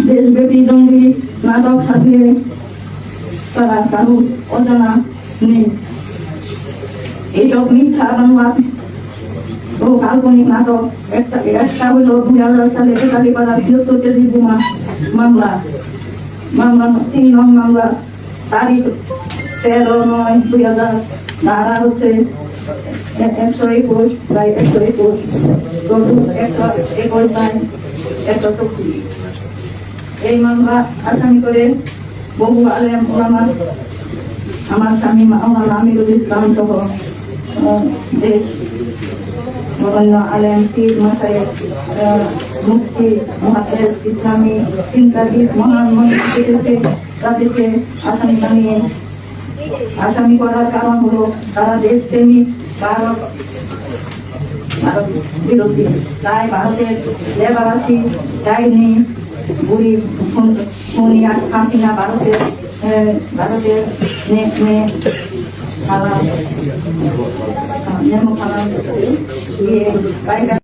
দেশব্যাপী জঙ্গি নাটক সাজিয়ে তারা কারো অজানা নেই। এইসব মিথ্যা বাংলা ও কাল্পনিক নাটক একটা হলো 2000 সালে কালীপাড়া 72 কেজি বোমা মামলা 3 নং মামলা তারিখ 13/9/2000 ধারা হচ্ছে 121/121 121/120। এই মামলা আসামি করে বহু আলেম ওলামা আমার স্বামী মাওলানা আমিরুল ইসলাম সহ দেশ বিভিন্ন আলেম পীর মাশায়েখ মুফতি মুহাদ্দিস ইসলামী চিন্তাবিদ মহান মনীষীদেরকে তাদেরকে আসামি বানিয়ে আসামি করার কারণ হলো তারা দেশপ্রেমিক ভারত বিরোধী। তাই ভারতের লেবারাসি চাইনি বুড়ি হাসিনা ভারতের খারাপ